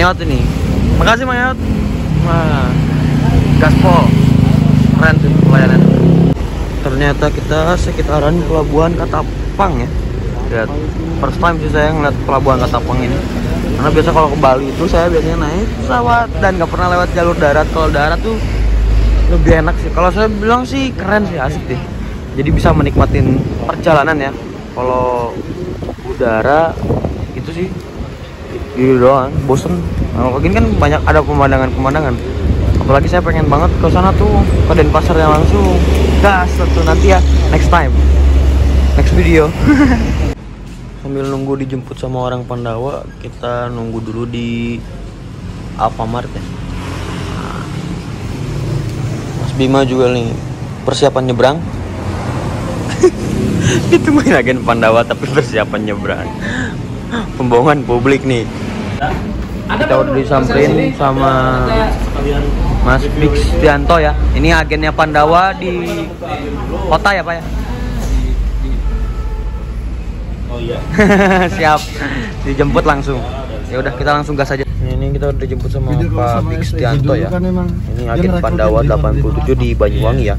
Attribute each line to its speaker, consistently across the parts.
Speaker 1: Mayot ini. Makasih Mayot. Wah, gaspol. Keren sih pelayanan. Ternyata kita sekitaran Pelabuhan Katapang ya. Lihat, first time sih saya ngeliat Pelabuhan Katapang ini. Karena biasa kalau ke Bali itu saya biasanya naik pesawat dan nggak pernah lewat jalur darat. Kalau darat tuh lebih enak sih. Kalau saya bilang sih keren sih, asik deh. Jadi bisa menikmatin perjalanan ya. Kalau udara itu sih gitu doang, bosen. Kalau kayak gini kan banyak ada pemandangan-pemandangan. Apalagi saya pengen banget ke sana tuh, ke Denpasarnya langsung. Gas tuh nanti ya, next time, next video. Sambil nunggu dijemput sama orang Pandawa, kita nunggu dulu di Alfamart ya. Mas Bima juga nih persiapan nyebrang. Ditungguin agen Pandawa tapi persiapan nyebrang. Pembohongan publik nih. Kita udah disamperin sama Mas Bixtianto ya. Ini agennya Pandawa di kota ya Pak ya? Oh iya. Siap. Dijemput langsung. Ya udah kita langsung gas aja. Ini kita udah dijemput sama Pak Bixtianto ya. Ini agen Pandawa 87 di Banyuwangi ya.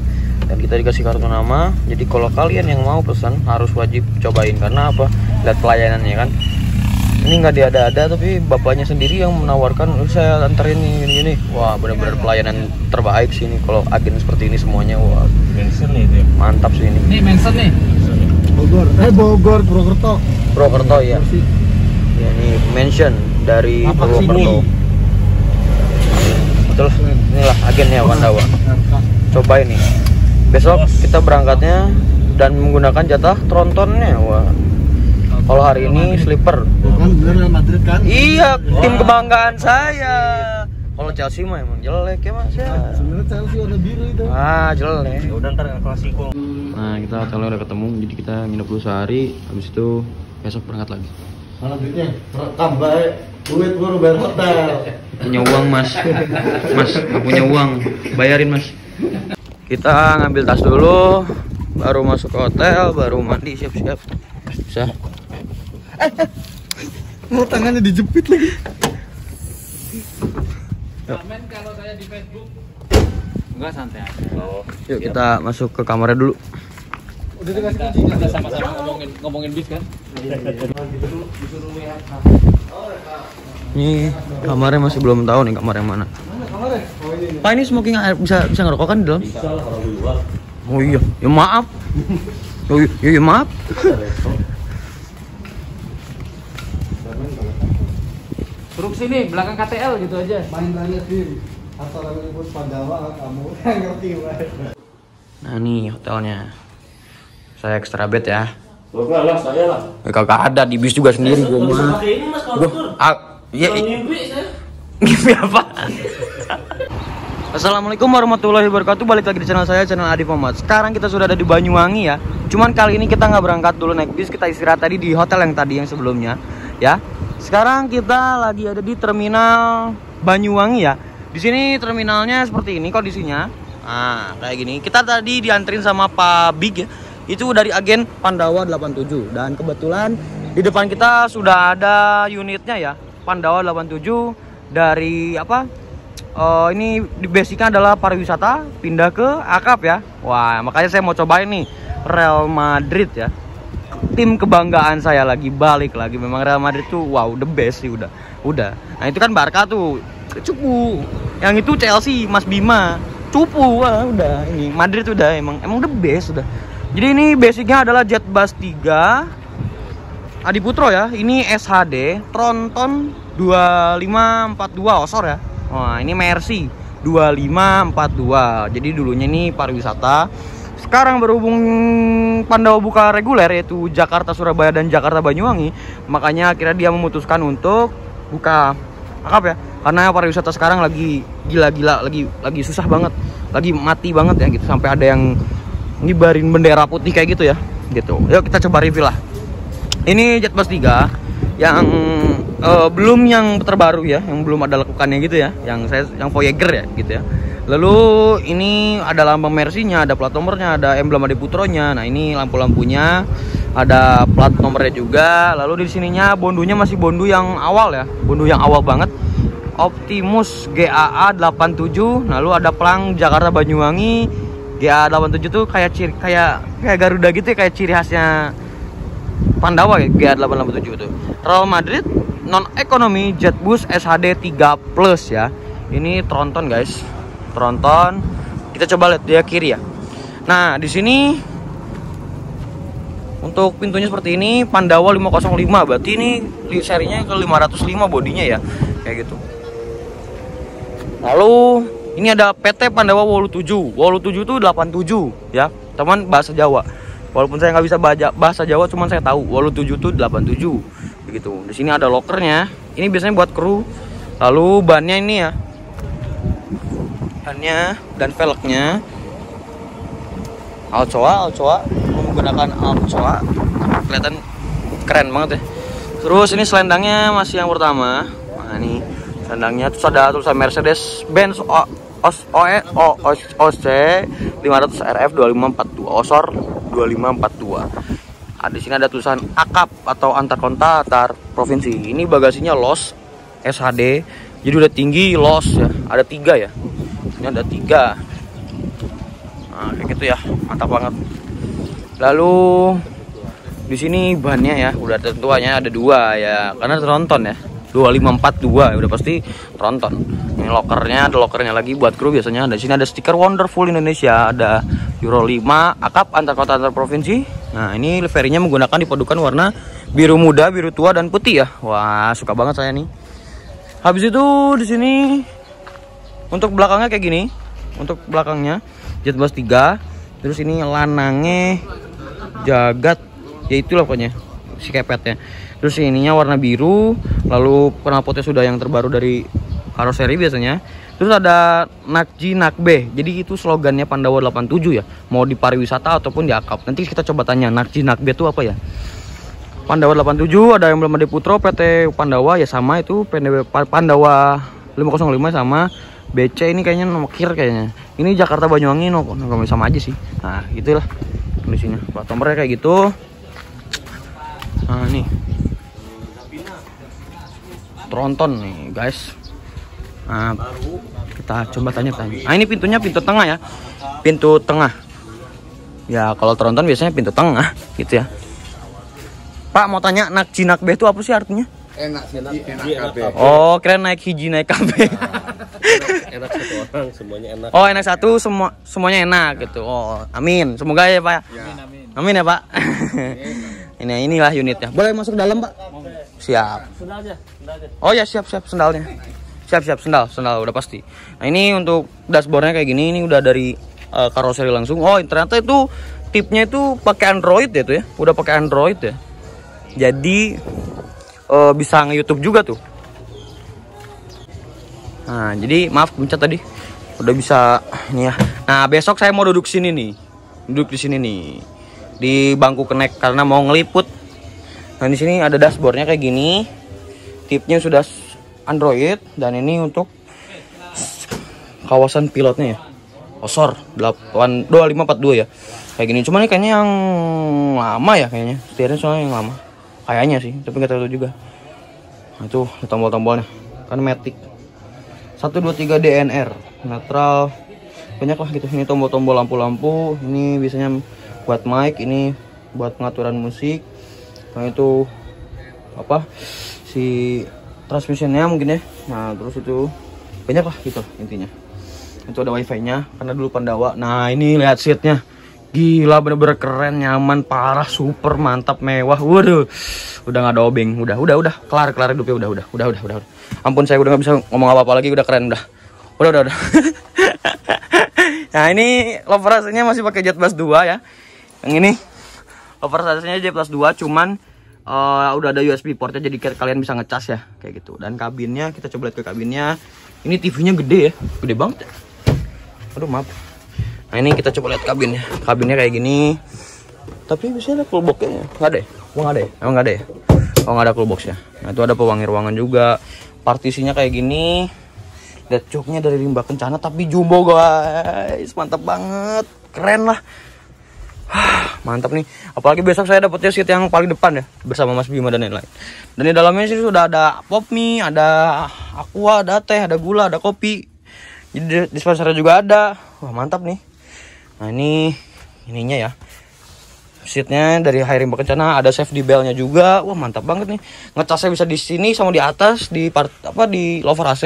Speaker 1: Dan kita dikasih kartu nama. Jadi kalau kalian yang mau pesan harus wajib cobain, karena apa? Lihat pelayanannya kan. Ini nggak diada-ada tapi bapaknya sendiri yang menawarkan, saya anterin ini. Wah, benar-benar pelayanan terbaik sih ini kalau agen seperti ini semuanya. Wah, mantap sih ini.
Speaker 2: Nih mention nih. Bogor,
Speaker 1: Purwokerto ya. Ya, ini mention dari Purwokerto. Betul, inilah agennya Pandawa. Cobain nih. Besok kita berangkatnya dan menggunakan jatah trontonnya. Wah. Kalau hari ini sleeper.
Speaker 2: Kan bener Real Madrid kan?
Speaker 1: Iya, tim kebanggaan saya. Kalau Chelsea mah emang jelek ya Mas ya.
Speaker 2: Sebenarnya Chelsea warna biru itu.
Speaker 1: Ah, jelek.
Speaker 3: Ya udah ntar Klasiko.
Speaker 1: Nah, kita hotelnya udah ketemu, jadi kita nginep dulu sehari, habis itu besok berangkat lagi.
Speaker 2: Mana duitnya? Rekam baik. Duit baru bayar hotel.
Speaker 1: Punya uang Mas. Mas, gak punya uang. Bayarin Mas. Kita ngambil tas dulu, baru masuk ke hotel, baru mandi, siap-siap. Bisa.
Speaker 2: Mau tangannya dijepit lagi.
Speaker 3: Komen kalau saya di Facebook. Enggak, santai aja. Oh.
Speaker 1: Yuk kita masuk ke kamarnya dulu.
Speaker 2: Udah dikasih kunci.
Speaker 3: Kita sama-sama ngomongin bis kan?
Speaker 1: Ini kamarnya masih belum tahu nih kamar yang mana.
Speaker 2: Kamarnya? Oh ini.
Speaker 1: Pak, ini smoking bisa ngerokok kan di dalam?
Speaker 3: Bisa lah kalau di luar.
Speaker 1: Oh iya, ya maaf. Oh iya, ya maaf.
Speaker 3: Suruh sini belakang KTL gitu aja.
Speaker 2: Main tanya tim. Atau kami nyebut Pandawa kamu ngerti banget.
Speaker 1: Nah nih hotelnya. Saya extra bed ya.
Speaker 3: Enggak lah, saya lah.
Speaker 1: Kagak ada di bis juga sendiri gua mah.
Speaker 3: Pakai ini Mas kalau tur.
Speaker 1: Ya,
Speaker 3: Mimpi saya.
Speaker 1: mimpi apa? Assalamualaikum warahmatullahi wabarakatuh. Balik lagi di channel saya, channel Adi Muhammad. Sekarang kita sudah ada di Banyuwangi ya. Cuman kali ini kita nggak berangkat dulu naik bis, kita istirahat tadi di hotel yang tadi yang sebelumnya ya. Sekarang kita lagi ada di terminal Banyuwangi ya. Di sini terminalnya seperti ini kondisinya. Nah, kayak gini. Kita tadi dianterin sama Pak Big ya. Itu dari agen Pandawa 87 dan kebetulan di depan kita sudah ada unitnya ya. Pandawa 87 dari apa? Ini basicnya adalah pariwisata pindah ke akap ya. Wah, makanya saya mau cobain nih Real Madrid ya. Tim kebanggaan saya lagi balik lagi. Memang Real Madrid tuh wow, the best sih udah. Nah, itu kan Barca tuh cupu. Yang itu Chelsea, Mas Bima. Cupu. Wah, udah ini Madrid udah emang the best udah. Jadi ini basicnya adalah Jetbus 3 Adiputro ya. Ini SHD Tronton 2542 Osor ya. Wah, ini Mercy 2542. Jadi dulunya ini pariwisata. Sekarang berhubung Pandawa buka reguler yaitu Jakarta, Surabaya dan Jakarta Banyuwangi, makanya akhirnya dia memutuskan untuk buka akap ya. Karena pariwisata sekarang lagi gila-gila, lagi susah banget, lagi mati banget ya gitu. Sampai ada yang ngibarin bendera putih kayak gitu ya. Gitu. Yuk kita coba review lah. Ini Jetbus 3 yang belum yang terbaru ya, yang belum ada lekukannya gitu ya, yang Voyager ya gitu ya. Lalu ini ada lambang Mercy-nya, ada plat nomornya, ada emblem Adiputronya. Nah, ini lampu-lampunya, ada plat nomornya juga. Lalu di sininya bondunya masih bondu yang awal ya, bondu yang awal banget. Optimus GAA 87. Lalu ada pelang Jakarta Banyuwangi GAA 87 tuh kayak Garuda gitu ya, kayak ciri khasnya Pandawa ya, GAA 887 tuh. Real Madrid non ekonomi Jetbus SHD 3 Plus ya. Ini tronton guys, tronton. Kita coba lihat dia kiri ya. Nah di sini untuk pintunya seperti ini, Pandawa 505. Berarti ini serinya ke 505 bodinya ya, kayak gitu. Lalu ini ada PT Pandawa Wolu 7. Wolu 7 itu 87 ya, teman bahasa Jawa. Walaupun saya nggak bisa bahasa Jawa, cuman saya tahu Wolu 7 itu 87 begitu. Di sini ada lokernya. Ini biasanya buat kru. Lalu bannya ini ya, bannya dan velgnya Alcoa menggunakan Alcoa, kelihatan keren banget ya. Terus ini selendangnya masih yang pertama. Nah ini selendangnya, terus ada tulisan Mercedes Benz OC 500 RF 2542 Osor 2542. Di sini ada tulisan AKAP atau antar kota antar provinsi. Ini bagasinya LOS SHD, jadi udah tinggi LOS ya. Ada 3 ya. Ini ada 3. Nah, kayak gitu ya, mantap banget. Lalu di sini bannya ya, udah tentuannya ada 2 ya, karena tronton ya. 2542 udah pasti tronton. Ini lokernya, ada lokernya lagi buat kru biasanya. Di sini ada stiker Wonderful Indonesia, ada Euro 5, AKAP antar kota antar provinsi. Nah, ini liverinya menggunakan dipadukan warna biru muda, biru tua dan putih ya. Wah, suka banget saya nih. Habis itu di sini untuk belakangnya kayak gini. Untuk belakangnya Jetbus 3. Terus ini lanangnya jagat, ya itulah pokoknya si kepetnya. Terus ininya warna biru. Lalu knalpotnya sudah yang terbaru dari karoseri biasanya. Terus ada Nakji Nakbe. Jadi itu slogannya Pandawa 87 ya. Mau di pariwisata ataupun di AKAP. Nanti kita coba tanya Nakji Nakbe itu apa ya. Pandawa 87 ada yang belum ada Putro PT Pandawa ya, sama itu Pandawa 505 sama BC ini kayaknya nokir kayaknya. Ini Jakarta Banyuwangi sama aja sih. Nah, gitulah kondisinya. Plat nomornya kayak gitu. Nah, nih. Tronton nih, guys. Nah, kita coba tanya. Nah, ini pintunya pintu tengah ya. Pintu tengah. Ya, kalau tronton biasanya pintu tengah gitu ya. Pak, mau tanya Nakji Nakbe itu apa sih artinya?
Speaker 2: Enak KB.
Speaker 1: Oh, keren naik hiji naik KB.
Speaker 4: Enak satu orang, semuanya enak.
Speaker 1: Oh, enak satu, semuanya enak gitu. Oh, amin. Semoga ya, Pak.
Speaker 2: Ya.
Speaker 1: Amin ya, Pak. Inilah unitnya. Boleh masuk dalam, Pak? Siap.
Speaker 4: Sendal aja.
Speaker 1: Oh ya, siap sendalnya. Siap sendal udah pasti. Nah, ini untuk dashboardnya kayak gini, ini udah dari karoseri langsung. Oh, ternyata itu tipnya itu pakai Android ya tuh ya. Udah pakai Android ya. Jadi bisa nge-YouTube juga tuh. Nah, jadi maaf pencet tadi. Udah bisa ini ya. Nah, besok saya mau duduk sini nih. Duduk di sini nih. Di bangku kenek karena mau ngeliput. Nah, di sini ada dashboardnya kayak gini. Tipnya sudah Android dan ini untuk kawasan pilotnya ya. Osor 2542 ya. Kayak gini. Cuman ini kayaknya yang lama ya kayaknya. Setirnya soalnya yang lama. Kayaknya sih, tapi nggak tahu juga. Nah, itu tombol-tombolnya kan Matic 123 DNR netral, banyak lah gitu. Ini tombol-tombol lampu-lampu. Ini biasanya buat mic, ini buat pengaturan musik. Nah, itu apa si transmissionnya mungkin ya. Nah, terus itu banyak lah gitu intinya. Itu ada wifi-nya karena dulu Pandawa. Nah, ini lihat seatnya. Gila, bener-bener keren, nyaman, parah, super, mantap, mewah. Waduh, udah nggak ada obeng, udah, kelar hidupnya, udah. Ampun, saya udah nggak bisa ngomong apa-apa lagi, udah keren, udah. Nah, ini lover AC-nya masih pakai Jetbus 2 ya. Yang ini lover AC-nya Jetbus 2, cuman udah ada USB portnya, jadi kalian bisa ngecas ya, kayak gitu. Dan kabinnya, kita coba lihat ke kabinnya. Ini TV-nya gede ya, gede banget. Aduh, maaf. Nah, ini kita coba lihat kabinnya. Kabinnya kayak gini. Tapi biasanya ada coolboxnya. Nggak ada ya? Oh, nggak ada ya? Emang nggak ada ya? Oh, nggak ada coolboxnya. Nah, itu ada pewangi ruangan juga. Partisinya kayak gini. Lihat joknya dari rimba kencana tapi jumbo guys. Mantap banget. Keren lah. mantap nih. Apalagi besok saya dapetnya seat yang paling depan ya, bersama Mas Bima dan lain-lain. Dan di dalamnya sih sudah ada pop mie, ada aqua, ada teh, ada gula, ada kopi. Jadi dispensernya juga ada. Wah mantap nih. Nah ini ininya ya, seatnya dari Hairim Kencana, ada safety beltnya juga. Wah mantap banget nih. Ngecasnya bisa di sini sama di atas di di lover AC.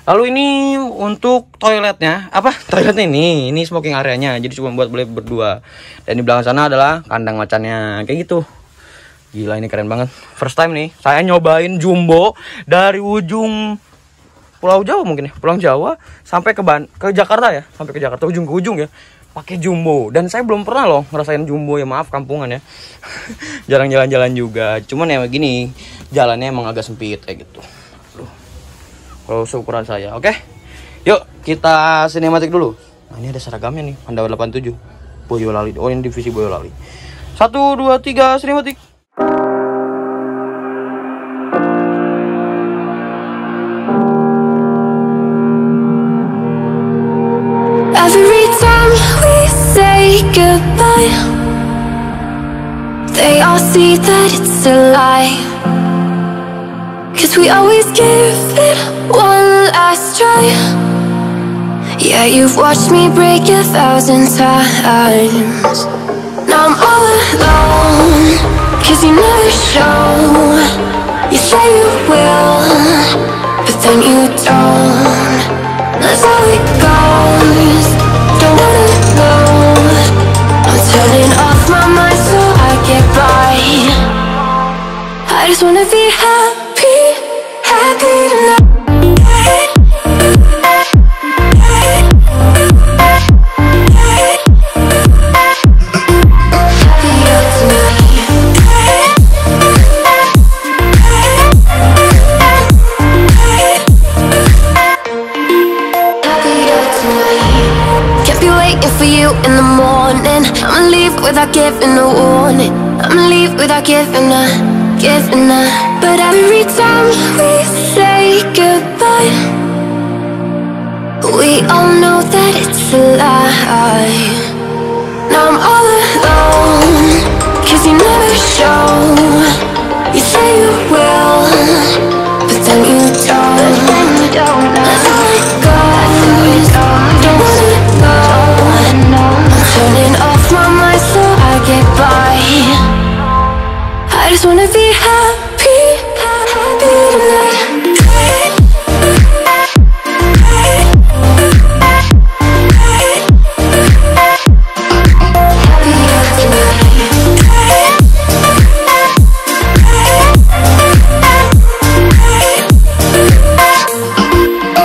Speaker 1: Lalu ini untuk toiletnya, toiletnya ini smoking areanya, jadi cuma buat boleh berdua. Dan di belakang sana adalah kandang macannya, kayak gitu. Gila ini keren banget. First time nih, saya nyobain jumbo dari ujung Pulau Jawa mungkin ya, Pulau Jawa sampai ke Jakarta ya, sampai ke Jakarta ujung ke ujung ya, pakai jumbo. Dan saya belum pernah loh ngerasain jumbo ya, maaf kampungan ya. Jarang jalan-jalan juga, cuman ya begini, jalannya emang agak sempit kayak gitu. Kalau seukuran saya, oke? Yuk kita sinematik dulu. Nah ini ada seragamnya nih, Pandawa 87 Boyolali. Oh ini divisi Boyolali. 1, 2, 3 sinematik.
Speaker 5: Every time we say goodbye, they all see that it's a lie. 'Cause we always give it one last try. Yeah, you've watched me break 1,000 times. Now I'm all alone, 'cause you never show. You say you will, but then you don't. That's how it goes. Don't wanna know. I'm turning off my mind so I get by. I just wanna be happy, happy tonight. For you in the morning, I'ma leave without giving a warning. I'ma leave without giving a. But every time we say goodbye, we all know that it's a lie. Now I'm all alone, 'cause you never show. You say you will, but then you don't. That's how it goes. Don't wanna know. Turning off my mind so I get by. I just wanna be happy, happy tonight.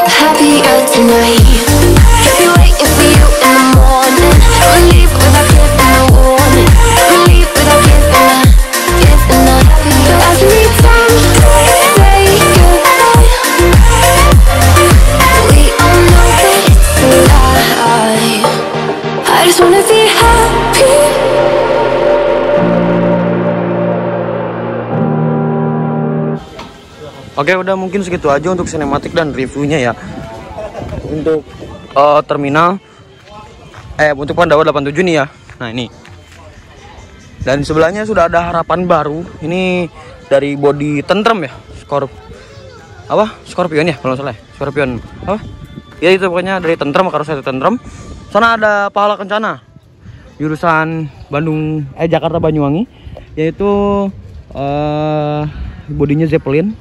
Speaker 5: Happier tonight.
Speaker 1: Oke udah mungkin segitu aja untuk sinematik dan reviewnya ya. Untuk terminal untuk Pandawa 87 nih ya. Nah ini. Dan sebelahnya sudah ada harapan baru. Ini dari body tentrem ya. Scorpion ya kalau salah. Scorpion. Ya itu pokoknya dari tentrem, karoseri tentrem. Sana ada Pahala Kencana. Jurusan Jakarta Banyuwangi, yaitu bodinya Zeppelin.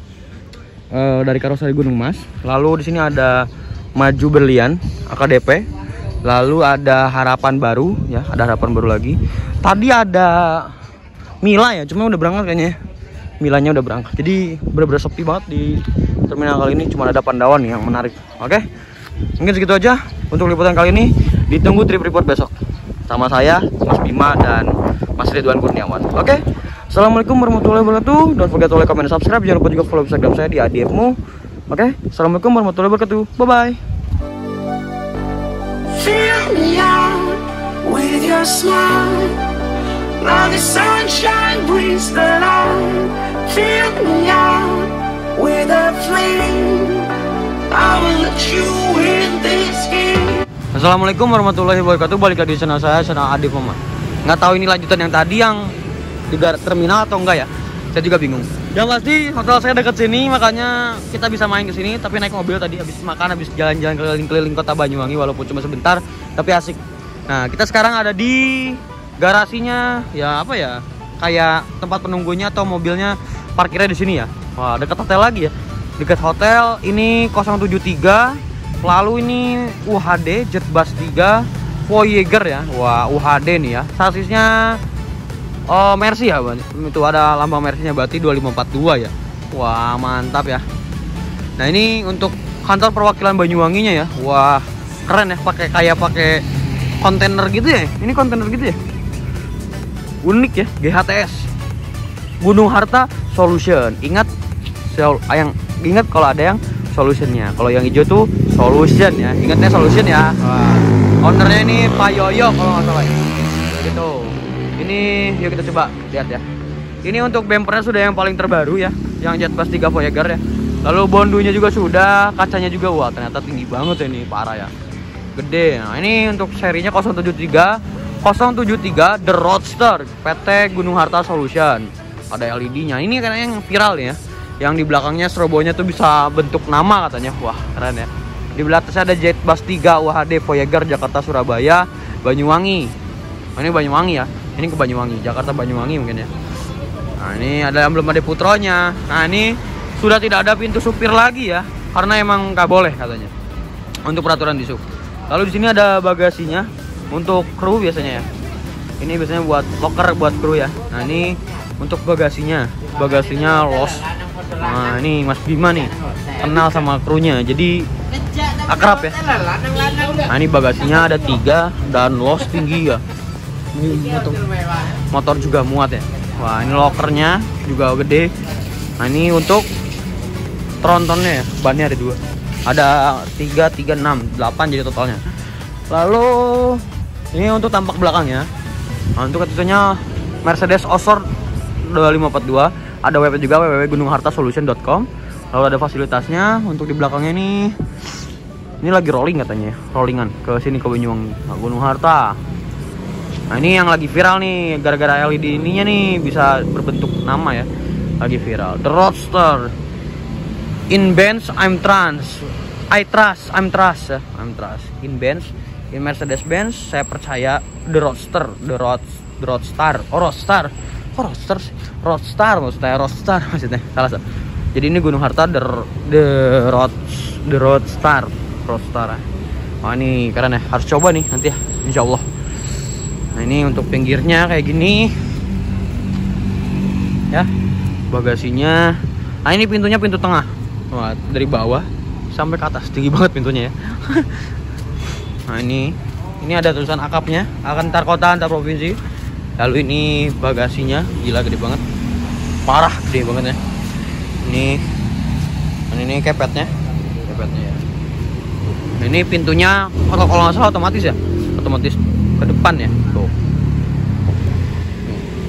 Speaker 1: Dari karoseri Gunung Mas. Lalu di sini ada Maju Berlian AKDP. Lalu ada harapan baru ya, ada harapan baru lagi. Tadi ada Mila ya, cuma udah berangkat kayaknya. Milanya udah berangkat. Jadi bener-bener sepi banget di terminal kali ini, cuma ada Pandawa nih yang menarik. Oke. Mungkin segitu aja untuk liputan kali ini. Ditunggu trip report besok sama saya, Mas Bima dan Mas Ridwan Kurniawan. Oke. Assalamualaikum warahmatullahi wabarakatuh. Don't forget to like, comment, dan subscribe. Jangan lupa juga follow Instagram saya di @adifmu. Oke. Assalamualaikum warahmatullahi wabarakatuh. Bye bye.
Speaker 6: Fill me out with your smile. Now the sunshine brings the light. Fill me out with a flame. I will let you in this game.
Speaker 1: Assalamualaikum warahmatullahi wabarakatuh. Balik lagi di channel saya, channel Adif Muhammad. Nggak tahu ini lanjutan yang tadi yang di terminal atau enggak ya. Saya juga bingung. Yang pasti hotel saya dekat sini, makanya kita bisa main ke sini. Tapi naik mobil tadi, habis makan, habis jalan-jalan keliling-keliling kota Banyuwangi, walaupun cuma sebentar, tapi asik. Nah, kita sekarang ada di garasinya, ya apa ya? Kayak tempat penunggunya atau mobilnya parkirnya di sini ya. Wah, dekat hotel lagi ya. Dekat hotel ini 073. Lalu ini UHD Jetbus 3 Voyager ya. Wah, UHD nih ya. Sasisnya Mercy ya, Bang. Itu ada lambang Mercy-nya, berarti 2542 ya. Wah, mantap ya. Nah, ini untuk kantor perwakilan Banyuwanginya ya. Wah, keren ya, pakai kontainer gitu ya. Ini kontainer gitu ya. Unik ya, GHTS. Gunung Harta Solution. Ingat kalau ada yang solutionnya. Kalau yang hijau tuh solution ya. Ingatnya solution ya. Wah. Ownernya ini Pak Yoyo kalau nggak salah ya. Gitu. Ini yuk kita coba lihat ya. Ini untuk bumpernya sudah yang paling terbaru ya, yang Jetbus 3 Voyager ya. Lalu bondunya juga sudah, kacanya juga wah ternyata tinggi banget ya, ini parah ya. Gede. Nah, ini untuk serinya 073 The Roadster PT Gunung Harta Solution. Ada LED-nya. Ini kayaknya yang viral ya. Yang di belakangnya strobonya tuh bisa bentuk nama katanya. Wah, keren ya. Di belakangnya ada Jetbus 3 UHD Voyager Jakarta Surabaya Banyuwangi. Nah, ini Banyuwangi ya. Ini ke Banyuwangi, Jakarta Banyuwangi mungkin ya. Nah, ini ada yang belum ada putronya. Nah, ini sudah tidak ada pintu supir lagi ya, karena emang nggak boleh katanya untuk peraturan di sub. Lalu di sini ada bagasinya untuk kru biasanya ya. Ini biasanya buat locker buat kru ya. Nah, ini untuk bagasinya los. Nah, ini Mas Bima nih kenal sama krunya, jadi akrab ya. Nah, ini bagasinya ada 3 dan los tinggi ya. Ini motor juga muat ya. Wah, ini lokernya juga gede. Nah, ini untuk trontonnya ya, bannya ada 2. Ada 3, 6, 8 jadi totalnya. Lalu ini untuk tampak belakangnya. Nah, untuk ketutunya Mercedes Osor 2542. Ada webnya juga, www.gununghartasolution.com. Lalu ada fasilitasnya. Untuk di belakangnya ini lagi rolling katanya, rollingan ke sini ke Banyuwangi. Nah, Gunung Harta. Nah, ini yang lagi viral nih, gara-gara LED ininya nih bisa berbentuk nama ya. Lagi viral. The Roadster. In Benz, I'm trust. Ya. I'm trust. In Benz, in Mercedes-Benz, saya percaya. The Roadster. Roadstar maksudnya. Salah. Jadi ini Gunung Harta The Roadstar. Wah, ini keren ya. Harus coba nih nanti ya, insya Allah. Nah, ini untuk pinggirnya kayak gini ya, bagasinya. Nah, ini pintunya pintu tengah. Wah, dari bawah sampai ke atas tinggi banget pintunya ya. Nah, ini ada tulisan akapnya, antar kota antar provinsi. Lalu ini bagasinya gila gede banget, parah gede banget ya. Ini kepetnya ya. Nah, ini pintunya kalau nggak salah otomatis ke depan ya. Tuh.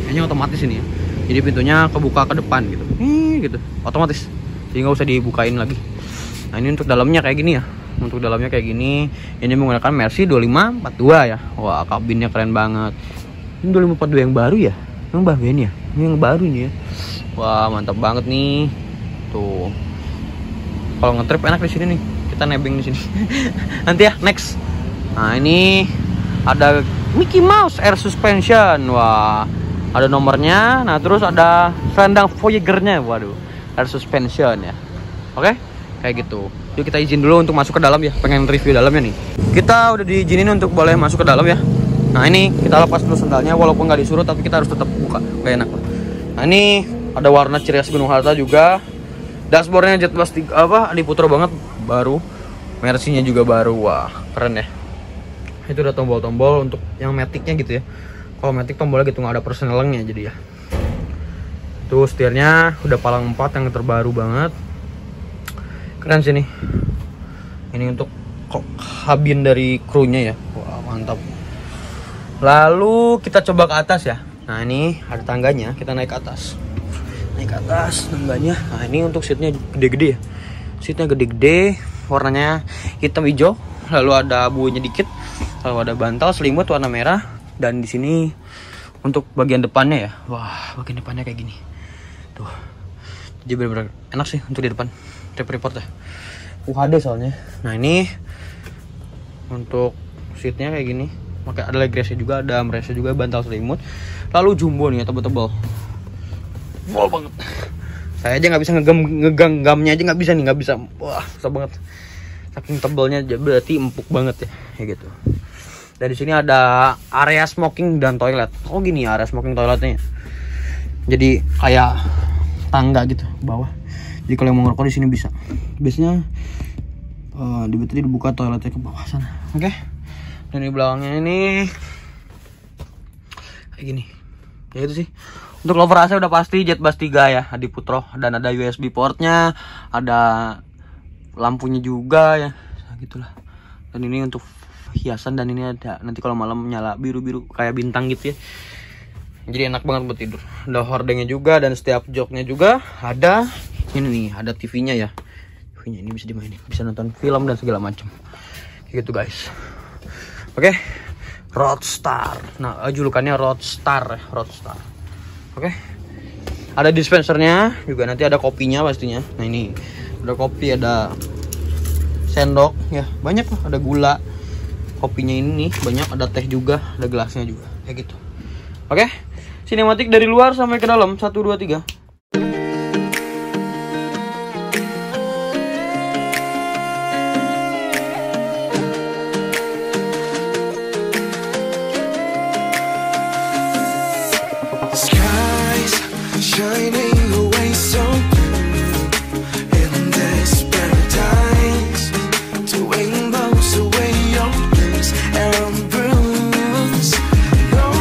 Speaker 1: Kayaknya otomatis ini ya. Jadi pintunya kebuka ke depan gitu. Gitu. Otomatis. Jadi nggak usah dibukain lagi. Nah, ini untuk dalamnya kayak gini ya. Untuk dalamnya kayak gini. Ini menggunakan Mercy 2542 ya. Wah, kabinnya keren banget. Ini 2542 yang baru ya. Yang bagian ya. Ini yang baru nih ya. Wah, mantap banget nih. Tuh. Kalau ngetrip enak di sini nih. Kita nebeng di sini. Nanti ya, next. Nah, ini ada Mickey Mouse Air Suspension. Wah, ada nomornya. Nah, terus ada selendang Voyager-nya. Waduh, Air Suspension ya. Oke, kayak gitu. Yuk kita izin dulu untuk masuk ke dalam ya. Pengen review dalamnya nih. Kita udah diizinin untuk boleh masuk ke dalam ya. Nah, ini kita lepas dulu sandalnya, walaupun nggak disuruh, tapi kita harus tetap buka. Gak enak lah. Nah, ini ada warna ciri khas Gunung Harta juga. Dashboardnya Jetbus 3 Adiputro banget, baru. Mercy-nya juga baru. Wah, keren ya. Itu udah tombol-tombol untuk yang matic-nya gitu ya. Kalau matic tombolnya gitu nggak ada persnelengnya jadi ya. Tuh setirnya udah palang 4 yang terbaru banget. Keren sih nih. Ini untuk kabin dari krunya ya. Wah, mantap. Lalu kita coba ke atas ya. Nah, ini ada tangganya, kita naik ke atas. Naik ke atas tangganya. Nah, ini untuk seatnya gede-gede ya. Seatnya gede-gede, warnanya hitam hijau. Lalu ada buunya dikit. Lalu ada bantal selimut warna merah. Dan di sini Untuk bagian depannya ya, wah bagian depannya kayak gini tuh, jadi bener-bener enak sih untuk di depan tape report ya. UHD soalnya. Nah ini untuk seatnya kayak gini, pakai ada legresnya juga, ada armrestnya juga, bantal selimut, lalu jumbo nih ya, tebel-tebel, wow banget. Saya aja nggak bisa ngegang gamnya aja nggak bisa nih, nggak bisa, wah susah banget, saking tebelnya berarti empuk banget ya, kayak gitu. Dari sini ada area smoking dan toilet. Oh gini ya area smoking toiletnya. Jadi kayak tangga gitu bawah. Jadi kalau yang mau ngerokok di sini bisa. Biasanya di bateri dibuka toiletnya ke bawah sana. Oke. Dan di belakangnya ini kayak gini. Ya itu sih. Untuk lover AC udah pasti Jetbus 3 ya, Adi Putro, dan ada USB portnya, ada lampunya juga ya, gitulah. Dan ini untuk hiasan, dan ini ada nanti kalau malam nyala biru-biru kayak bintang gitu ya. Jadi enak banget buat tidur. Ada hordengnya juga, dan setiap joknya juga ada ini nih, ada TV-nya ya. TV-nya ini bisa dimainin, bisa nonton film dan segala macam. Kayak gitu guys. Oke. Roadstar. Nah, julukannya Roadstar, Roadstar. Oke. Ada dispensernya juga, nanti ada kopinya pastinya. Nah, ini ada kopi, ada sendok ya, banyak lah, ada gula. Kopinya ini banyak, ada teh juga, ada gelasnya juga, kayak gitu. Oke, sinematik dari luar sampai ke dalam, 1, 2, 3.
Speaker 6: Skies shining away so in this paradise, doing most away your blues and bruise. No,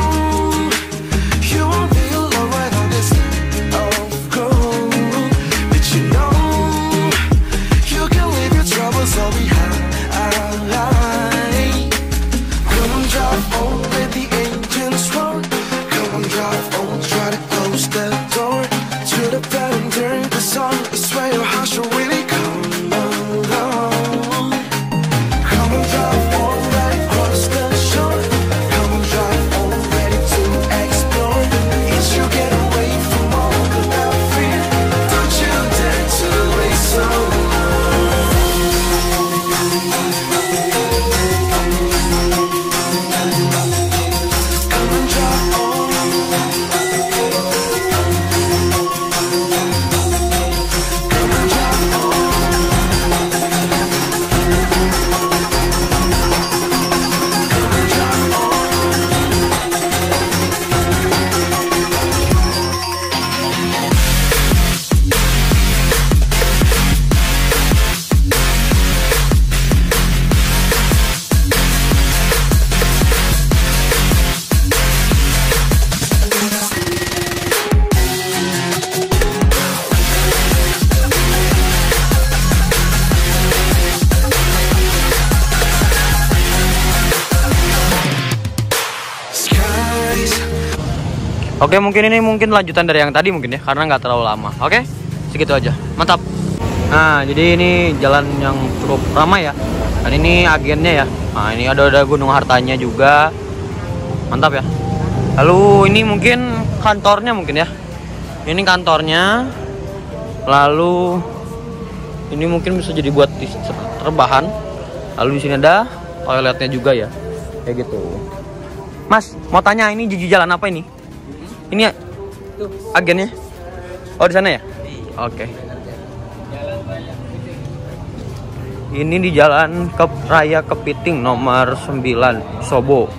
Speaker 6: you won't be alone right on this night of gold, but you know you can leave your troubles all behind. Come on, drive on, let the engines roar. Come on, drive on, try to close the door to the bed and turn the song. I swear your heart should really come along. Come on, drive on, right across the shore. Come on, drive on, ready to explore. It's you get away from all the love fear. Don't you dare to wait so long. Come on, drive on.
Speaker 1: Oke, mungkin ini lanjutan dari yang tadi mungkin ya, karena nggak terlalu lama. Oke, segitu aja, mantap. Nah, jadi ini jalan yang cukup ramai ya, dan ini agennya ya. Nah, ini ada Gunung Hartanya juga, mantap ya. Lalu ini mungkin kantornya mungkin ya, ini kantornya. Lalu ini mungkin bisa jadi buat rebahan. Lalu di sini ada toiletnya juga ya, kayak gitu. Mas, mau tanya ini jalan apa ini? Ini ya, agennya? Oh di sana ya? Oke. Ini di Jalan Raya Kepiting nomor 9 Sobo.